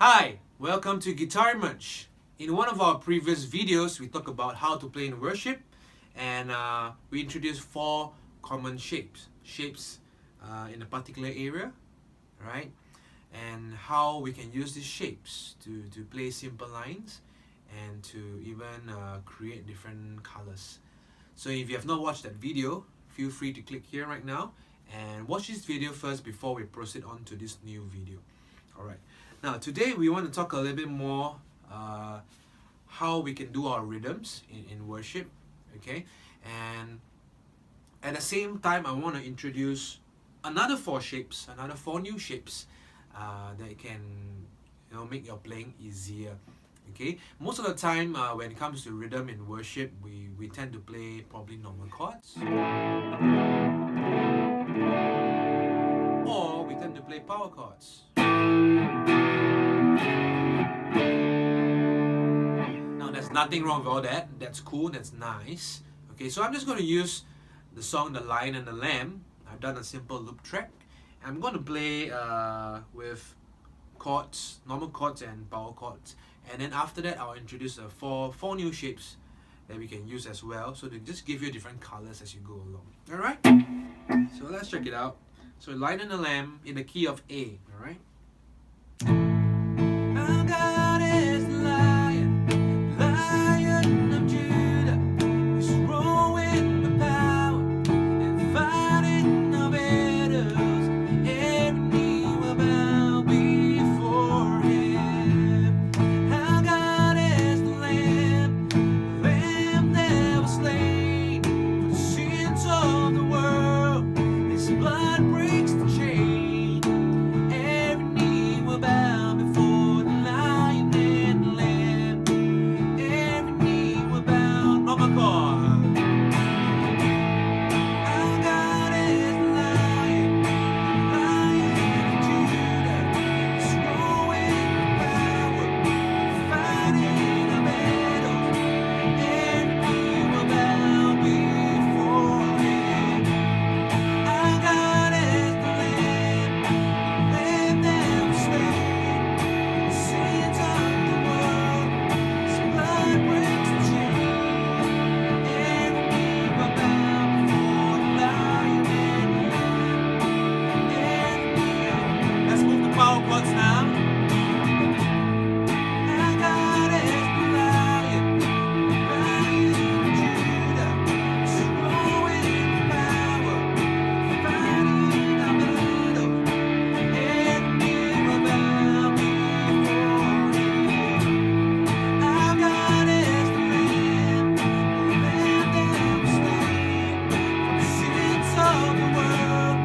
Hi, welcome to Guitar Merch. In one of our previous videos, we talked about how to play in worship, and we introduced 4 common shapes in a particular area, right? And how we can use these shapes to play simple lines and to even create different colors. So if you have not watched that video, feel free to click here right now and watch this video first before we proceed on to this new video. Alright, now today we want to talk a little bit more how we can do our rhythms in worship, okay? And at the same time, I want to introduce another 4 new shapes that can make your playing easier. Okay, most of the time when it comes to rhythm in worship, we tend to play probably normal chords, or we tend to play power chords. Now there's nothing wrong with all that. That's cool, that's nice. Okay, so I'm just going to use the song The Lion and the Lamb. I've done a simple loop track. I'm going to play with chords, normal chords and power chords, and then after that I'll introduce four new shapes that we can use as well, so to just give you different colors as you go along. Alright, so let's check it out. So Lion and the Lamb in the key of A. Alright, our God is the Lion, Lion of Judah, who's growing with power and fighting our battles. Every knee will bow before him. Our God is the Lamb that was slain for the sins of the world. His blood breaks the chain. Every knee will bow before the Lion and the Lamb. Every knee will bow. Normal chord. Our God is the Lion, Lion of Judah, who's growing with power, fighting our battles. Every knee will bow before him. Our God is the Lamb that was slain for the sins of the world. His blood breaks the chain. Every knee will bow before the Lion and the Lamb. Every knee. Let's move to power chords now. Our God is the Lion, Lion of Judah, who's growing in power, fighting our battles. Every knee will bow before him. Our God is the Lamb that was slain for the sins of the world.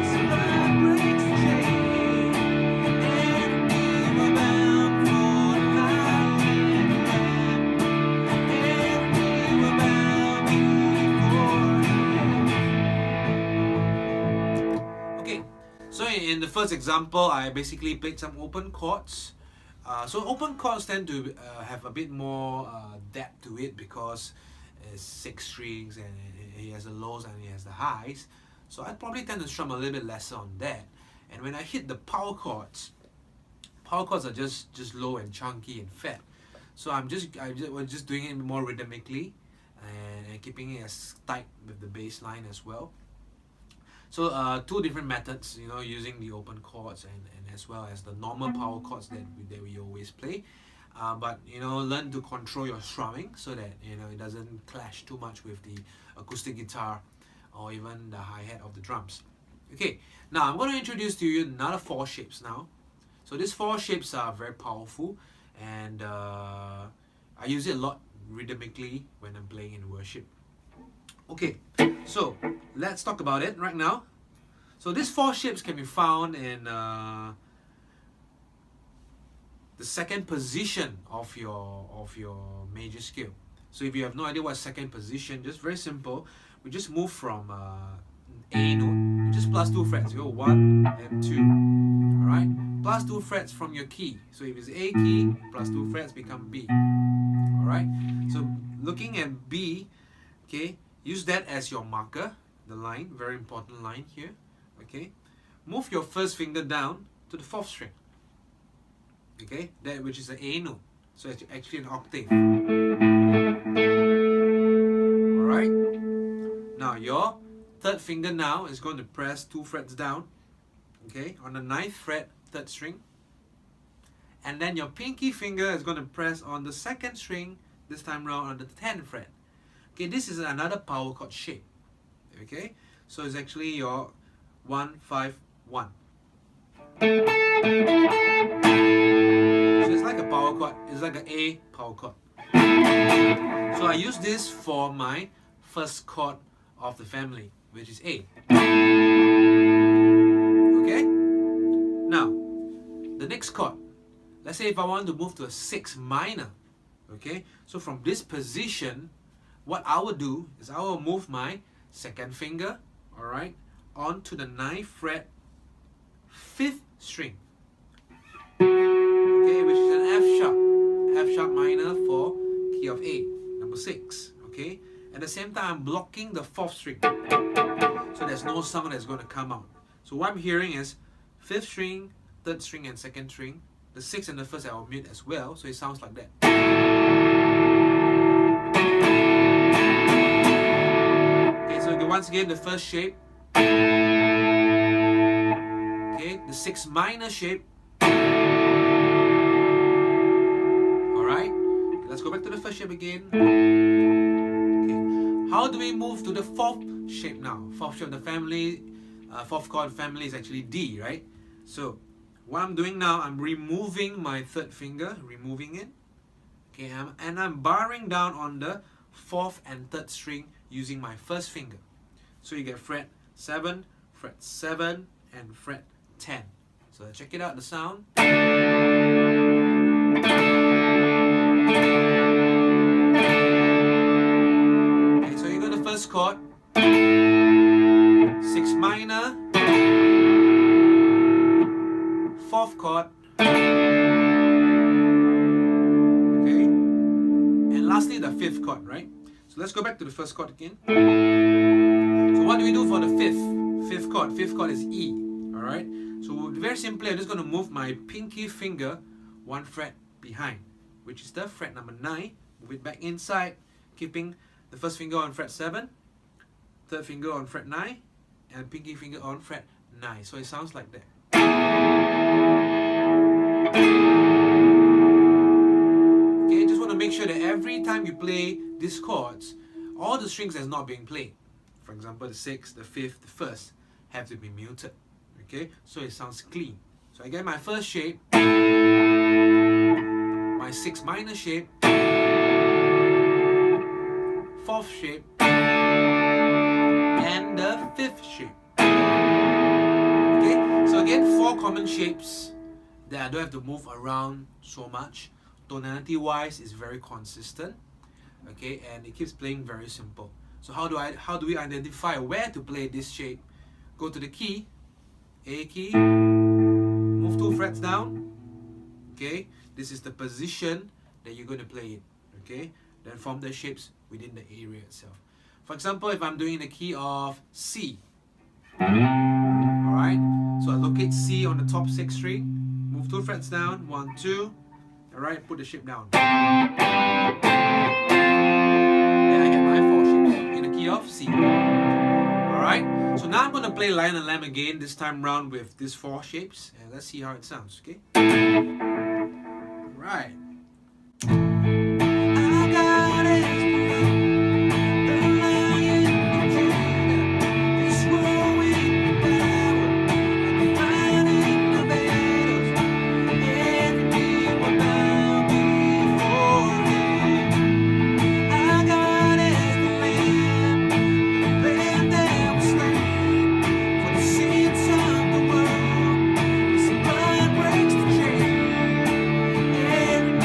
His blood breaks the chain. Every knee will bow before the Lion and the Lamb. Every knee will bow before him. Okay, so in the first example, I basically played some open chords. So open chords tend to have a bit more depth to it because it's 6 strings and he has the lows and he has the highs. So I probably tend to strum a little bit lesser on that. And when I hit the power chords are just low and chunky and fat. So we're just doing it more rhythmically and keeping it as tight with the bass line as well. So 2 different methods, using the open chords and as well as the normal power chords that we always play. But learn to control your strumming so that it doesn't clash too much with the acoustic guitar or even the hi-hat of the drums. Okay, now I'm going to introduce to you another 4 shapes now. So these 4 shapes are very powerful, and I use it a lot rhythmically when I'm playing in worship. Okay, so let's talk about it right now. So these 4 shapes can be found in the second position of your major scale. So if you have no idea what second position, just very simple. We just move from A note, we just plus 2 frets. You go 1 and 2. Alright? Plus 2 frets from your key. So if it's A key, plus 2 frets become B. Alright? So looking at B, okay, use that as your marker, the line, very important line here. Okay? Move your first finger down to the 4th string. Okay, that which is an A note. So it's actually an octave. Alright? Now your third finger now is going to press 2 frets down, okay, on the 9th fret, 3rd string. And then your pinky finger is going to press on the 2nd string, this time round on the 10th fret. Okay, this is another power chord shape. Okay, so it's actually your 1, 5, 1. So it's like a power chord, it's like an A power chord. So I use this for my first chord of the family, which is A. Okay? Now, the next chord. Let's say if I want to move to a 6 minor. Okay? So from this position, what I will do is I will move my 2nd finger, alright, onto the 9th fret, 5th string. Okay, which is an F sharp minor for key of A, number 6. Okay? At the same time, I'm blocking the 4th string. So there's no sound that's going to come out. So what I'm hearing is 5th string, 3rd string, and 2nd string. The 6th and the 1st I will mute as well, so it sounds like that. Okay, so once again, the first shape. Okay, the 6 minor shape. Alright, let's go back to the first shape again. How do we move to the 4th shape now? 4th shape of the family, 4th chord family is actually D, right? So what I'm doing now, I'm removing my 3rd finger, removing it. Okay, and I'm barring down on the 4th and 3rd string using my 1st finger. So you get fret 7, fret 7, and fret 10. So check it out, the sound. First chord, 6 minor, 4th chord, okay, and lastly the 5th chord, right? So let's go back to the first chord again. So what do we do for the 5th chord? 5th chord is E, alright? So very simply, I'm just going to move my pinky finger 1 fret behind, which is the fret number 9, move it back inside, keeping the 1st finger on fret 7, 3rd finger on fret 9, and pinky finger on fret 9. So it sounds like that. Okay, just want to make sure that every time you play these chords, all the strings that's not being played, for example the 6th, the 5th, the 1st, have to be muted. Okay, so it sounds clean. So I get my first shape, my 6 minor shape, 4th shape, and the 5th shape. Okay, so again, 4 common shapes that I don't have to move around so much. Tonality wise is very consistent. Okay, and it keeps playing very simple. So how do we identify where to play this shape? Go to the key, A key, move 2 frets down. Okay, this is the position that you're going to play it. Okay, then form the shapes within the area itself. For example, if I'm doing the key of C, alright, so I locate C on the top 6th string, move 2 frets down, 1, 2, alright, put the shape down. Then I get my 4 shapes in the key of C. Alright, so now I'm going to play Lion and Lamb again, this time round with these 4 shapes, and let's see how it sounds, okay? Alright. Every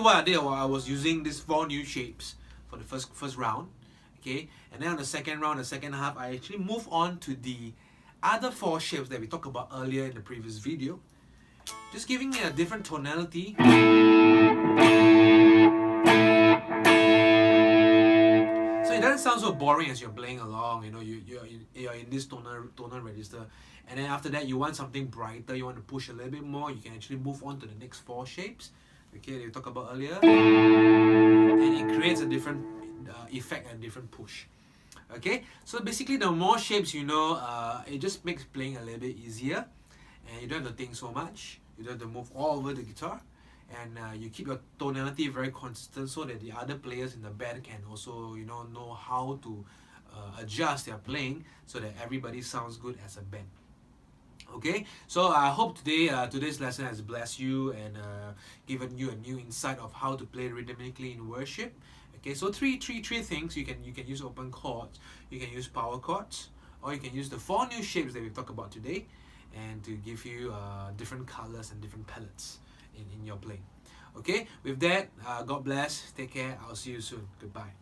what I did, I was using these 4 new shapes for the first round, okay, and then on the second round, the second half, I actually move on to the other 4 shapes that we talked about earlier in the previous video, just giving it a different tonality. So it doesn't sound so boring as you're playing along, you know, you're in this tonal register, and then after that you want something brighter, you want to push a little bit more, you can actually move on to the next 4 shapes, okay, that we talked about earlier, and it creates a different effect and different push. Okay, so basically the more shapes you know, it just makes playing a little bit easier, and you don't have to think so much, you don't have to move all over the guitar, and you keep your tonality very consistent so that the other players in the band can also, you know how to adjust their playing so that everybody sounds good as a band. Okay, so I hope today's lesson has blessed you and given you a new insight of how to play rhythmically in worship. Okay, so three things. You can use open chords, you can use power chords, or you can use the 4 new shapes that we've talked about today, and to give you different colors and different palettes in your playing. Okay, with that, God bless, take care, I'll see you soon, goodbye.